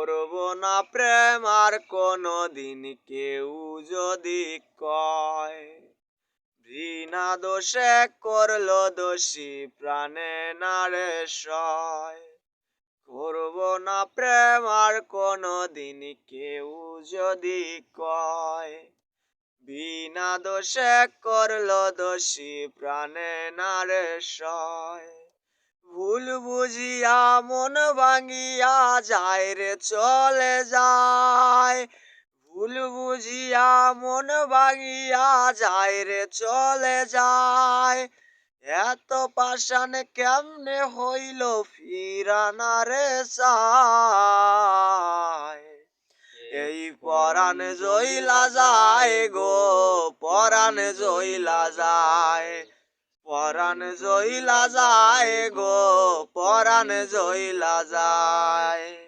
করব না প্রেম আর কোনো দিন কেউ যদি কয়। ঘৃণা দোষে করলো দোষী প্রাণে না রে সয়। করব না প্রেম আর কোনো দিন কেউ যদি কয়। বিনা দোষে করলো দোষী প্রাণে না রে সয়। ভুল বুঝিয়া মন ভাঙিয়া যায় রে চলে যায়। ভুল বুঝিয়া মন ভাঙিয়া যায় রে চলে যায়। এত পাষাণ কেমনে হইল ফিরানা রে চায়। এই পরাণ জইলা যায় গো, পরাণ জইলা যায়। পরাণ জইলা যায় গো, পরাণ জইলা যায়।